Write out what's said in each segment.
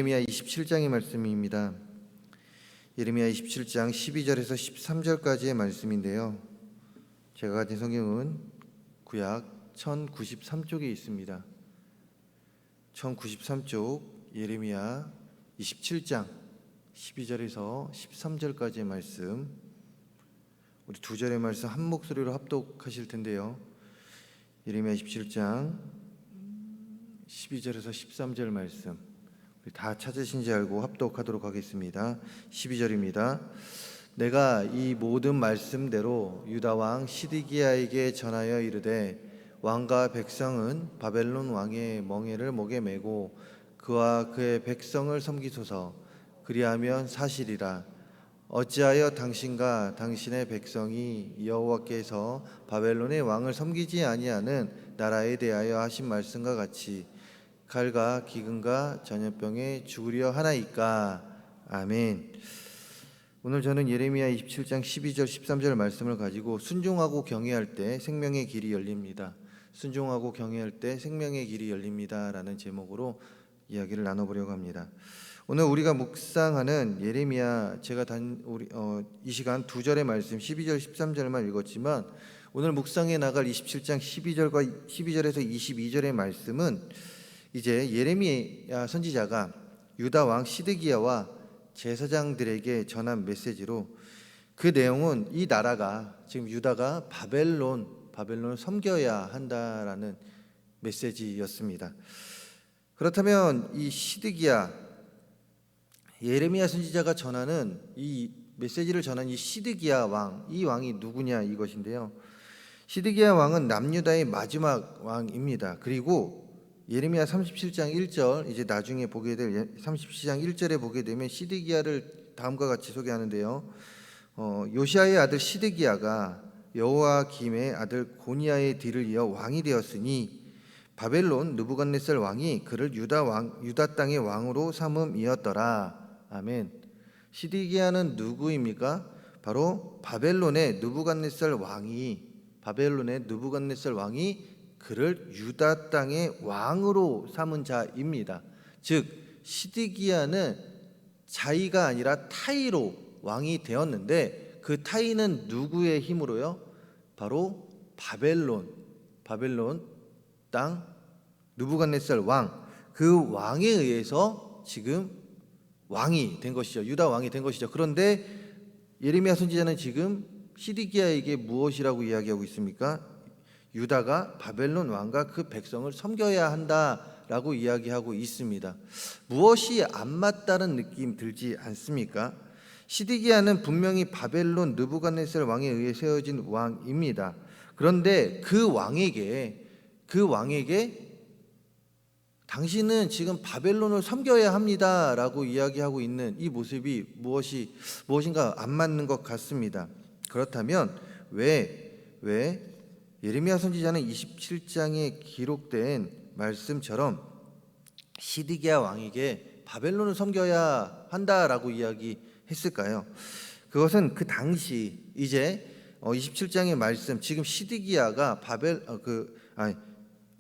예레미야 27장의 말씀입니다. 예레미야 27장 12절에서 13절까지의 말씀인데요. 제가 가진 성경은 구약 1093쪽에 있습니다. 1093쪽 예레미야 27장 12절에서 13절까지의 말씀, 우리 두 절의 말씀 한 목소리로 합독하실 텐데요. 예레미야 27장 12절에서 13절 말씀 다 찾으신지 알고 합독하도록 하겠습니다. 12절입니다. 내가 이 모든 말씀대로 유다 왕 시드기야에게 전하여 이르되 왕과 백성은 바벨론 왕의 멍에를 목에 메고 그와 그의 백성을 섬기소서. 그리하면 사실이라. 어찌하여 당신과 당신의 백성이 여호와께서 바벨론의 왕을 섬기지 아니하는 나라에 대하여 하신 말씀과 같이 칼과 기근과 전염병에 죽으려 하나이까. 아멘. 오늘 저는 예레미야 27장 12절 13절 말씀을 가지고 순종하고 경외할 때 생명의 길이 열립니다. 순종하고 경외할 때 생명의 길이 열립니다 라는 제목으로 이야기를 나눠보려고 합니다. 오늘 우리가 묵상하는 예레미야, 제가 이 시간 두 절의 말씀 12절 13절만 읽었지만 오늘 묵상해 나갈 27장 12절에서 22절의 말씀은 이제 예레미야 선지자가 유다 왕 시드기야와 제사장들에게 전한 메시지로, 그 내용은 이 나라가 지금 유다가 바벨론을 섬겨야 한다라는 메시지였습니다. 그렇다면 이 시드기야, 예레미야 선지자가 전하는 이 메시지를 전한 이 시드기야 왕, 이 왕이 누구냐 이것인데요. 시드기야 왕은 남유다의 마지막 왕입니다. 그리고 예레미야 37장 1절, 이제 나중에 보게 될 37장 1절에 보게 되면 시드기야를 다음과 같이 소개하는데요. 요시야의 아들 시드기야가 여호야김의 아들 고니야의 뒤를 이어 왕이 되었으니 바벨론 느부갓네살 왕이 그를 유다 땅의 왕으로 삼음이었더라. 아멘. 시드기야는 누구입니까? 바로 바벨론의 느부갓네살 왕이 그를 유다 땅의 왕으로 삼은 자입니다. 즉 시드기야는 자의가 아니라 타의로 왕이 되었는데, 그 타의는 누구의 힘으로요? 바로 바벨론 땅 느부갓네살 왕, 그 왕에 의해서 지금 왕이 된 것이죠. 유다 왕이 된 것이죠. 그런데 예레미야 선지자는 지금 시드기야에게 무엇이라고 이야기하고 있습니까? 유다가 바벨론 왕과 그 백성을 섬겨야 한다라고 이야기하고 있습니다. 무엇이 안 맞다는 느낌 들지 않습니까? 시드기야는 분명히 바벨론 느부갓네살 왕에 의해 세워진 왕입니다. 그런데 그 왕에게 당신은 지금 바벨론을 섬겨야 합니다라고 이야기하고 있는 이 모습이 무엇인가 안 맞는 것 같습니다. 그렇다면 왜 예레미야 선지자는 27장에 기록된 말씀처럼 시드기야 왕에게 바벨론을 섬겨야 한다라고 이야기했을까요? 그것은 그 당시 이제 27장의 말씀, 지금 시드기야가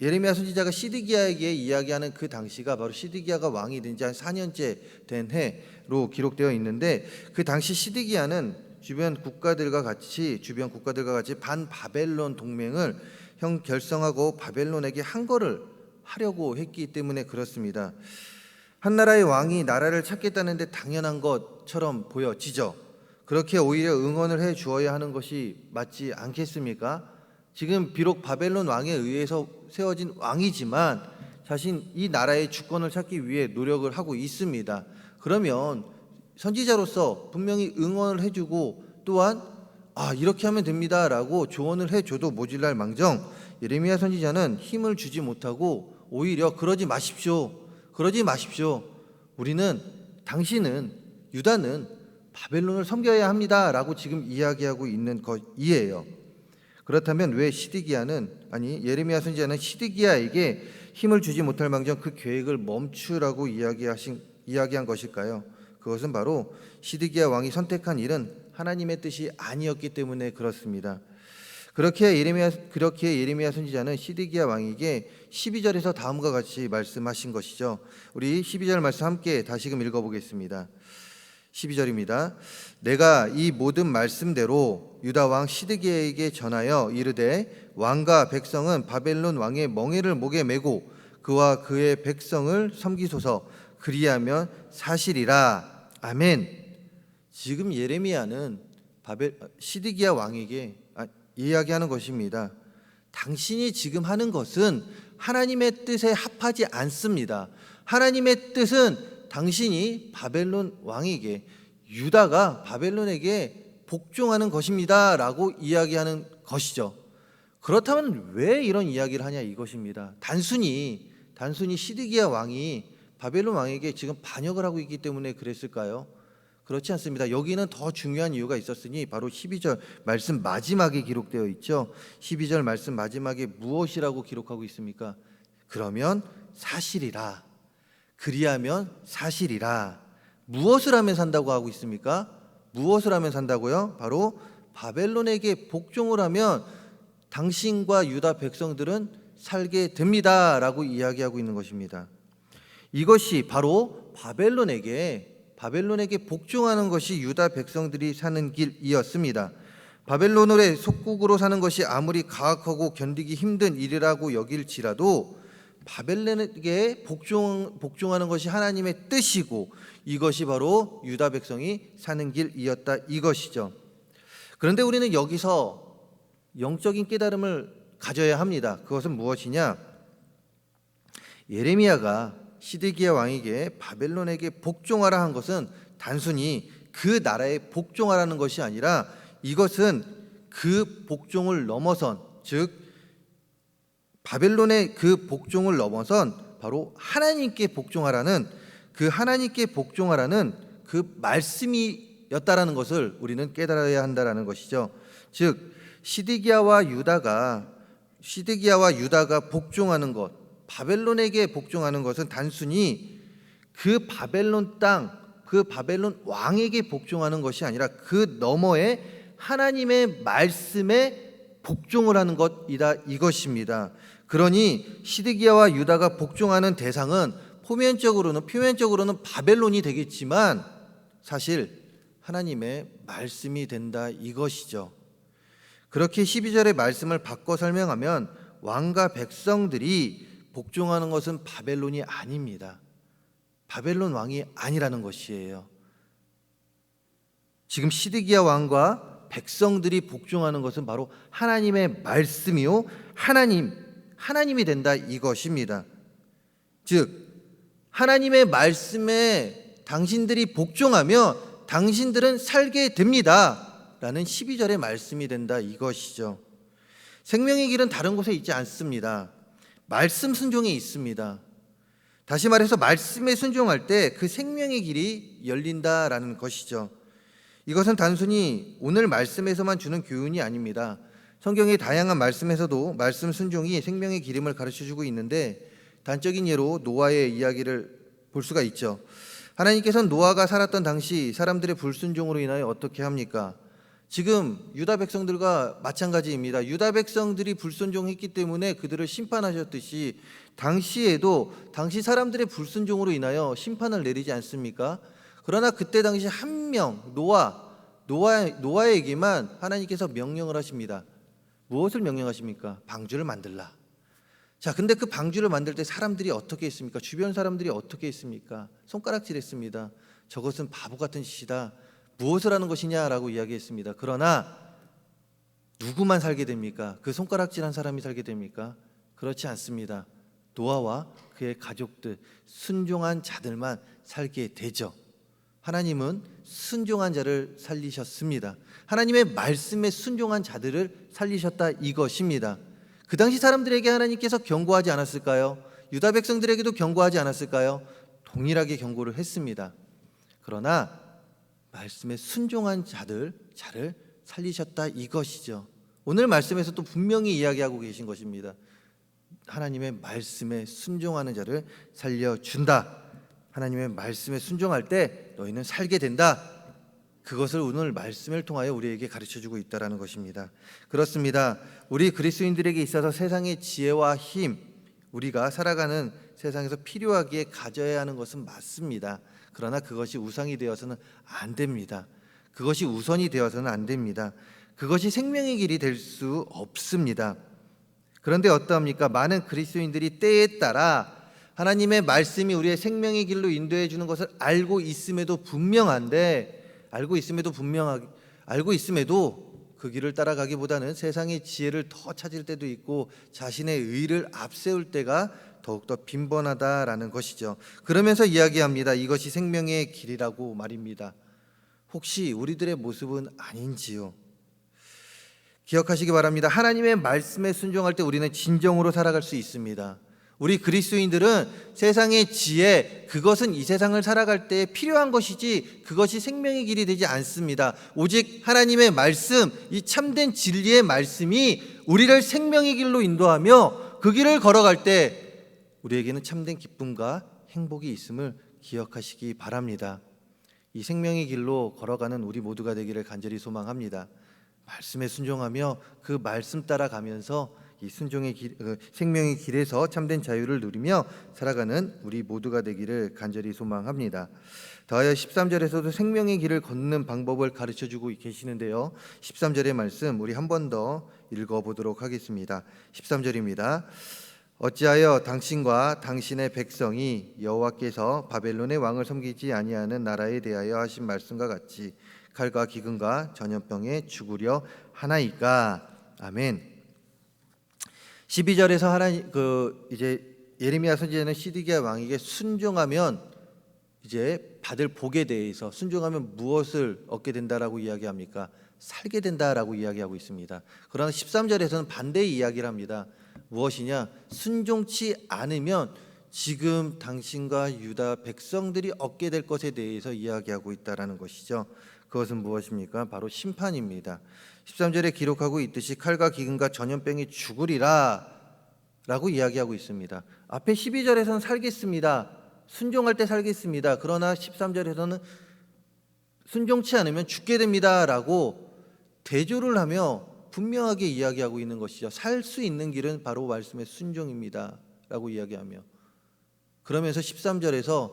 예레미야 선지자가 시드기야에게 이야기하는 그 당시가 바로 시드기야가 왕이 된 지 한 4년째 된 해로 기록되어 있는데, 그 당시 시드기야는 주변 국가들과 같이 반바벨론 동맹을 결성하고 바벨론에게 항거를 하려고 했기 때문에 그렇습니다. 한 나라의 왕이 나라를 찾겠다는데 당연한 것처럼 보여지죠. 그렇게 오히려 응원을 해 주어야 하는 것이 맞지 않겠습니까? 지금 비록 바벨론 왕에 의해서 세워진 왕이지만 자신 이 나라의 주권을 찾기 위해 노력을 하고 있습니다. 그러면 선지자로서 분명히 응원을 해주고 또한 이렇게 하면 됩니다라고 조언을 해줘도 모질랄 망정, 예레미야 선지자는 힘을 주지 못하고 오히려 그러지 마십시오. 유다는 바벨론을 섬겨야 합니다라고 지금 이야기하고 있는 것이에요. 그렇다면 왜 예레미야 선지자는 시드기야에게 힘을 주지 못할 망정 그 계획을 멈추라고 이야기한 것일까요? 그것은 바로 시드기야 왕이 선택한 일은 하나님의 뜻이 아니었기 때문에 그렇습니다. 그렇게 예레미야 선지자는 시드기야 왕에게 12절에서 다음과 같이 말씀하신 것이죠. 우리 12절 말씀 함께 다시금 읽어보겠습니다. 12절입니다. 내가 이 모든 말씀대로 유다 왕 시드기야에게 전하여 이르되 왕과 백성은 바벨론 왕의 멍에를 목에 메고 그와 그의 백성을 섬기소서. 그리하면 사실이라. 아멘. 지금 예레미야는 시드기야 왕에게 이야기하는 것입니다. 당신이 지금 하는 것은 하나님의 뜻에 합하지 않습니다. 하나님의 뜻은 당신이 바벨론 왕에게, 유다가 바벨론에게 복종하는 것입니다 라고 이야기하는 것이죠. 그렇다면 왜 이런 이야기를 하냐 이것입니다. 단순히 시드기야 왕이 바벨론 왕에게 지금 반역을 하고 있기 때문에 그랬을까요? 그렇지 않습니다. 여기는 더 중요한 이유가 있었으니 바로 12절 말씀 마지막에 기록되어 있죠. 12절 말씀 마지막에 무엇이라고 기록하고 있습니까? 그러면 사실이라. 그리하면 사실이라. 무엇을 하면 산다고 하고 있습니까? 무엇을 하면 산다고요? 바로 바벨론에게 복종을 하면 당신과 유다 백성들은 살게 됩니다 라고 이야기하고 있는 것입니다. 이것이 바로 바벨론에게 복종하는 것이 유다 백성들이 사는 길이었습니다. 바벨론의 속국으로 사는 것이 아무리 가혹하고 견디기 힘든 일이라고 여길지라도 바벨론에게 복종하는 것이 하나님의 뜻이고 이것이 바로 유다 백성이 사는 길이었다 이것이죠. 그런데 우리는 여기서 영적인 깨달음을 가져야 합니다. 그것은 무엇이냐? 예레미야가 시드기야 왕에게 바벨론에게 복종하라 한 것은 단순히 그 나라에 복종하라는 것이 아니라 이것은 그 복종을 넘어선, 즉 바벨론의 그 복종을 넘어선 바로 하나님께 복종하라는 그 말씀이었다라는 것을 우리는 깨달아야 한다라는 것이죠. 즉 시드기야와 유다가 복종하는 것, 바벨론에게 복종하는 것은 단순히 그 바벨론 땅, 그 바벨론 왕에게 복종하는 것이 아니라 그 너머에 하나님의 말씀에 복종을 하는 것이다 이것입니다. 그러니 시드기야와 유다가 복종하는 대상은 표면적으로는 바벨론이 되겠지만 사실 하나님의 말씀이 된다 이것이죠. 그렇게 12절의 말씀을 바꿔 설명하면 왕과 백성들이 복종하는 것은 바벨론이 아닙니다. 바벨론 왕이 아니라는 것이에요. 지금 시드기야 왕과 백성들이 복종하는 것은 바로 하나님의 말씀이요 하나님이 된다 이것입니다. 즉 하나님의 말씀에 당신들이 복종하면 당신들은 살게 됩니다 라는 12절의 말씀이 된다 이것이죠. 생명의 길은 다른 곳에 있지 않습니다. 말씀 순종에 있습니다. 다시 말해서 말씀에 순종할 때 그 생명의 길이 열린다라는 것이죠. 이것은 단순히 오늘 말씀에서만 주는 교훈이 아닙니다. 성경의 다양한 말씀에서도 말씀 순종이 생명의 기름을 가르쳐주고 있는데 단적인 예로 노아의 이야기를 볼 수가 있죠. 하나님께서는 노아가 살았던 당시 사람들의 불순종으로 인하여 어떻게 합니까? 지금 유다 백성들과 마찬가지입니다. 유다 백성들이 불순종했기 때문에 그들을 심판하셨듯이 당시에도 당시 사람들의 불순종으로 인하여 심판을 내리지 않습니까? 그러나 그때 당시 한 명 노아에게만 하나님께서 명령을 하십니다. 무엇을 명령하십니까? 방주를 만들라. 자, 근데 그 방주를 만들 때 사람들이 어떻게 했습니까? 주변 사람들이 어떻게 했습니까? 손가락질했습니다. 저것은 바보 같은 짓이다. 무엇을 하는 것이냐라고 이야기했습니다. 그러나 누구만 살게 됩니까? 그 손가락질한 사람이 살게 됩니까? 그렇지 않습니다. 노아와 그의 가족들, 순종한 자들만 살게 되죠. 하나님은 순종한 자를 살리셨습니다. 하나님의 말씀에 순종한 자들을 살리셨다 이것입니다. 그 당시 사람들에게 하나님께서 경고하지 않았을까요? 유다 백성들에게도 경고하지 않았을까요? 동일하게 경고를 했습니다. 그러나 말씀에 순종한 자를 살리셨다 이것이죠. 오늘 말씀에서 또 분명히 이야기하고 계신 것입니다. 하나님의 말씀에 순종하는 자를 살려준다. 하나님의 말씀에 순종할 때 너희는 살게 된다. 그것을 오늘 말씀을 통하여 우리에게 가르쳐주고 있다는 것입니다. 그렇습니다. 우리 그리스도인들에게 있어서 세상의 지혜와 힘, 우리가 살아가는 세상에서 필요하기에 가져야 하는 것은 맞습니다. 그러나 그것이 우상이 되어서는 안 됩니다. 그것이 우선이 되어서는 안 됩니다. 그것이 생명의 길이 될 수 없습니다. 그런데 어떠합니까? 많은 그리스도인들이 때에 따라 하나님의 말씀이 우리의 생명의 길로 인도해 주는 것을 알고 있음에도 그 길을 따라가기보다는 세상의 지혜를 더 찾을 때도 있고 자신의 의를 앞세울 때가 더욱더 빈번하다라는 것이죠. 그러면서 이야기합니다. 이것이 생명의 길이라고 말입니다. 혹시 우리들의 모습은 아닌지요? 기억하시기 바랍니다. 하나님의 말씀에 순종할 때 우리는 진정으로 살아갈 수 있습니다. 우리 그리스도인들은 세상의 지혜, 그것은 이 세상을 살아갈 때 필요한 것이지 그것이 생명의 길이 되지 않습니다. 오직 하나님의 말씀, 이 참된 진리의 말씀이 우리를 생명의 길로 인도하며 그 길을 걸어갈 때 우리에게는 참된 기쁨과 행복이 있음을 기억하시기 바랍니다. 이 생명의 길로 걸어가는 우리 모두가 되기를 간절히 소망합니다. 말씀에 순종하며 그 말씀 따라가면서 이 순종의 길, 생명의 길에서 참된 자유를 누리며 살아가는 우리 모두가 되기를 간절히 소망합니다. 더하여 13절에서도 생명의 길을 걷는 방법을 가르쳐주고 계시는데요. 13절의 말씀 우리 한 번 더 읽어보도록 하겠습니다. 13절입니다. 어찌하여 당신과 당신의 백성이 여호와께서 바벨론의 왕을 섬기지 아니하는 나라에 대하여 하신 말씀과 같이 칼과 기근과 전염병에 죽으려 하나이까. 아멘. 12절에서 하나님 이제 예레미야 선지자는 시드기야 왕에게 순종하면 이제 받을 복에 대해서 순종하면 무엇을 얻게 된다라고 이야기합니까? 살게 된다라고 이야기하고 있습니다. 그러나 13절에서는 반대의 이야기를 합니다. 무엇이냐? 순종치 않으면 지금 당신과 유다 백성들이 얻게 될 것에 대해서 이야기하고 있다라는 것이죠. 그것은 무엇입니까? 바로 심판입니다. 13절에 기록하고 있듯이 칼과 기근과 전염병이 죽으리라 라고 이야기하고 있습니다. 앞에 12절에서는 살겠습니다. 순종할 때 살겠습니다. 그러나 13절에서는 순종치 않으면 죽게 됩니다 라고 대조를 하며 분명하게 이야기하고 있는 것이죠. 살 수 있는 길은 바로 말씀의 순종입니다 라고 이야기하며, 그러면서 13절에서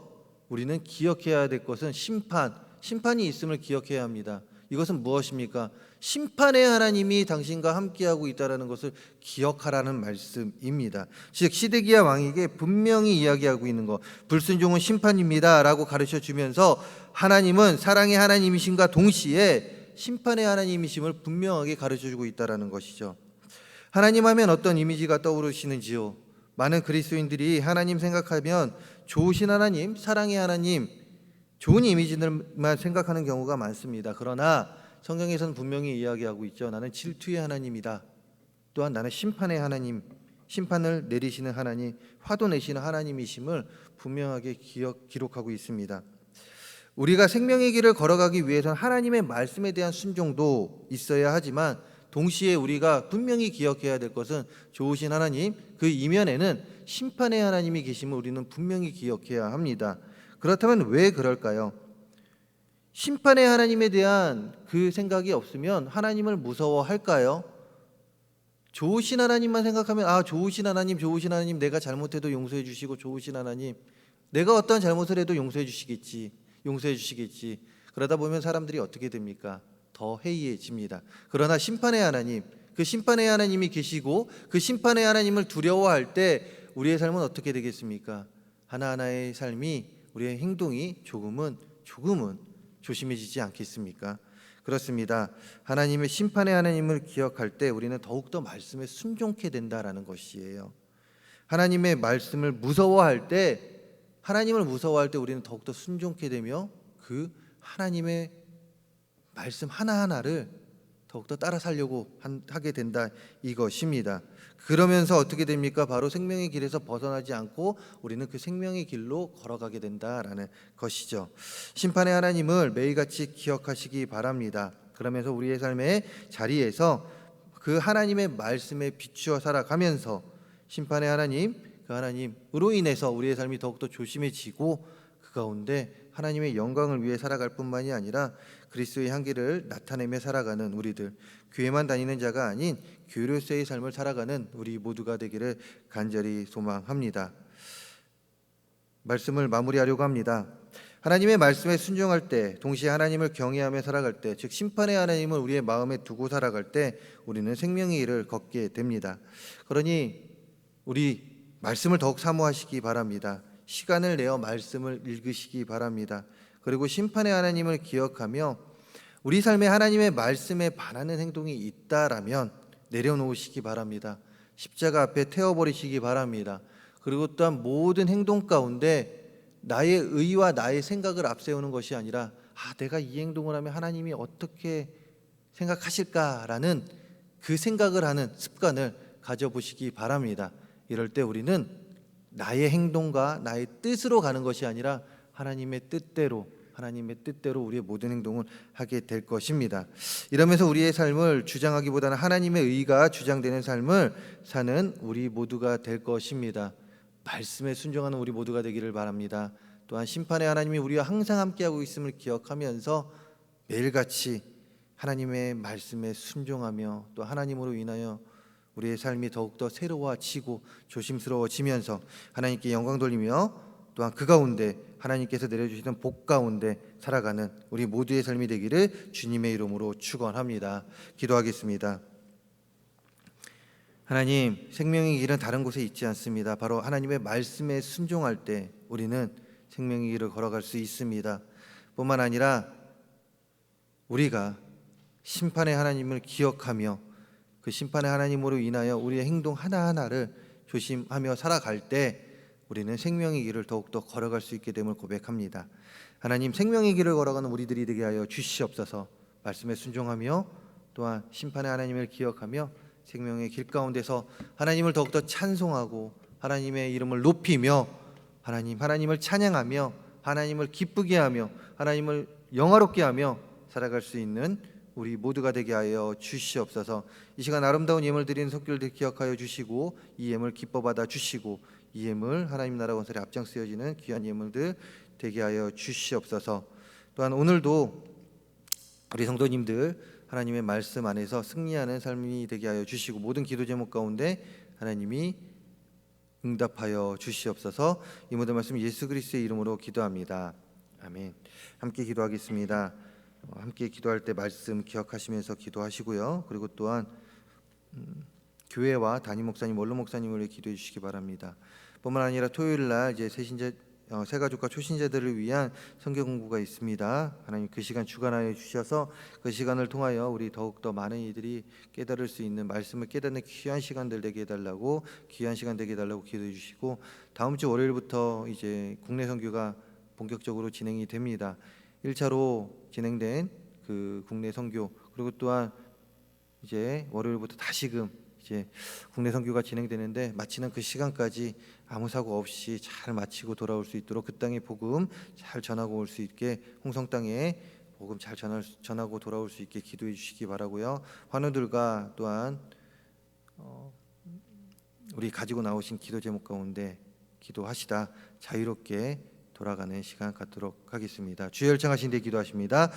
우리는 기억해야 될 것은 심판이 있음을 기억해야 합니다. 이것은 무엇입니까? 심판의 하나님이 당신과 함께하고 있다는 것을 기억하라는 말씀입니다. 즉 시드기야 왕에게 분명히 이야기하고 있는 것, 불순종은 심판입니다 라고 가르쳐주면서 하나님은 사랑의 하나님이심과 동시에 심판의 하나님이심을 분명하게 가르쳐주고 있다는 것이죠. 하나님 하면 어떤 이미지가 떠오르시는지요? 많은 그리스도인들이 하나님 생각하면 좋으신 하나님, 사랑의 하나님, 좋은 이미지들만 생각하는 경우가 많습니다. 그러나 성경에서는 분명히 이야기하고 있죠. 나는 질투의 하나님이다. 또한 나는 심판의 하나님, 심판을 내리시는 하나님, 화도 내시는 하나님이심을 분명하게 기록하고 있습니다. 우리가 생명의 길을 걸어가기 위해서는 하나님의 말씀에 대한 순종도 있어야 하지만 동시에 우리가 분명히 기억해야 될 것은 좋으신 하나님, 그 이면에는 심판의 하나님이 계심을 우리는 분명히 기억해야 합니다. 그렇다면 왜 그럴까요? 심판의 하나님에 대한 그 생각이 없으면 하나님을 무서워할까요? 좋으신 하나님만 생각하면 좋으신 하나님 내가 잘못해도 용서해 주시고, 좋으신 하나님 내가 어떠한 잘못을 해도 용서해 주시겠지. 그러다 보면 사람들이 어떻게 됩니까? 더 해이해집니다. 그러나 심판의 하나님, 그 심판의 하나님이 계시고 그 심판의 하나님을 두려워할 때 우리의 삶은 어떻게 되겠습니까? 하나하나의 삶이, 우리의 행동이 조금은 조심해지지 않겠습니까? 그렇습니다. 하나님의 심판의 하나님을 기억할 때 우리는 더욱더 말씀에 순종케 된다라는 것이에요. 하나님의 말씀을 무서워할 때, 우리는 더욱더 순종케 되며 그 하나님의 말씀 하나하나를 더욱더 따라 살려고 하게 된다, 이것입니다. 그러면서 어떻게 됩니까? 바로 생명의 길에서 벗어나지 않고 우리는 그 생명의 길로 걸어가게 된다라는 것이죠. 심판의 하나님을 매일같이 기억하시기 바랍니다. 그러면서 우리의 삶의 자리에서 그 하나님의 말씀에 비추어 살아가면서 심판의 하나님, 그 하나님으로 인해서 우리의 삶이 더욱더 조심해지고 그 가운데 하나님의 영광을 위해 살아갈 뿐만이 아니라 그리스도의 향기를 나타내며 살아가는 우리들, 교회만 다니는 자가 아닌 교회로서의 삶을 살아가는 우리 모두가 되기를 간절히 소망합니다. 말씀을 마무리하려고 합니다. 하나님의 말씀에 순종할 때, 동시에 하나님을 경외하며 살아갈 때, 즉 심판의 하나님을 우리의 마음에 두고 살아갈 때 우리는 생명의 길을 걷게 됩니다. 그러니 우리 말씀을 더욱 사모하시기 바랍니다. 시간을 내어 말씀을 읽으시기 바랍니다. 그리고 심판의 하나님을 기억하며 우리 삶에 하나님의 말씀에 반하는 행동이 있다라면 내려놓으시기 바랍니다. 십자가 앞에 태워버리시기 바랍니다. 그리고 또한 모든 행동 가운데 나의 의와 나의 생각을 앞세우는 것이 아니라 내가 이 행동을 하면 하나님이 어떻게 생각하실까라는 그 생각을 하는 습관을 가져보시기 바랍니다. 이럴 때 우리는 나의 행동과 나의 뜻으로 가는 것이 아니라 하나님의 뜻대로 우리의 모든 행동을 하게 될 것입니다. 이러면서 우리의 삶을 주장하기보다는 하나님의 의가 주장되는 삶을 사는 우리 모두가 될 것입니다. 말씀에 순종하는 우리 모두가 되기를 바랍니다. 또한 심판의 하나님이 우리와 항상 함께하고 있음을 기억하면서 매일같이 하나님의 말씀에 순종하며 또 하나님으로 인하여 우리의 삶이 더욱더 새로워지고 조심스러워지면서 하나님께 영광 돌리며 또한 그 가운데 하나님께서 내려주시는 복 가운데 살아가는 우리 모두의 삶이 되기를 주님의 이름으로 축원합니다. 기도하겠습니다. 하나님, 생명의 길은 다른 곳에 있지 않습니다. 바로 하나님의 말씀에 순종할 때 우리는 생명의 길을 걸어갈 수 있습니다. 뿐만 아니라 우리가 심판의 하나님을 기억하며 그 심판의 하나님으로 인하여 우리의 행동 하나하나를 조심하며 살아갈 때 우리는 생명의 길을 더욱더 걸어갈 수 있게 됨을 고백합니다. 하나님, 생명의 길을 걸어가는 우리들이 되게 하여 주시옵소서. 말씀에 순종하며 또한 심판의 하나님을 기억하며 생명의 길 가운데서 하나님을 더욱더 찬송하고 하나님의 이름을 높이며 하나님을 찬양하며 하나님을 기쁘게 하며 하나님을 영화롭게 하며 살아갈 수 있는 우리 모두가 되게 하여 주시옵소서. 이 시간 아름다운 예물 드리는 손길들 기억하여 주시고 이 예물 기뻐 받아 주시고 이 예물 하나님 나라 건설에 앞장쓰여지는 귀한 예물들 되게 하여 주시옵소서. 또한 오늘도 우리 성도님들 하나님의 말씀 안에서 승리하는 삶이 되게 하여 주시고 모든 기도 제목 가운데 하나님이 응답하여 주시옵소서. 이 모든 말씀 예수 그리스도의 이름으로 기도합니다. 아멘. 함께 기도하겠습니다. 함께 기도할 때 말씀 기억하시면서 기도하시고요. 그리고 또한 교회와 담임 목사님, 원로 목사님을 위해 기도해 주시기 바랍니다. 뿐만 아니라 토요일 날 이제 새가족과 초신자들을 위한 성경 공부가 있습니다. 하나님 그 시간 주관하여 주셔서 그 시간을 통하여 우리 더욱더 많은 이들이 깨달을 수 있는 말씀을 깨닫는 귀한 시간들 되게 해달라고 기도해 주시고 다음 주 월요일부터 이제 국내 선교가 본격적으로 진행이 됩니다. 1차로 진행된 그 국내 선교 그리고 또한 이제 월요일부터 다시금 이제 국내 선교가 진행되는데 마치는 그 시간까지 아무 사고 없이 잘 마치고 돌아올 수 있도록 그 땅의 복음 잘 전하고 올 수 있게 홍성 땅에 복음 잘 전하고 돌아올 수 있게 기도해 주시기 바라고요. 환우들과 또한 우리 가지고 나오신 기도 제목 가운데 기도하시다 자유롭게 돌아가는 시간 갖도록 하겠습니다. 주여 열창하신 데 기도하십니다.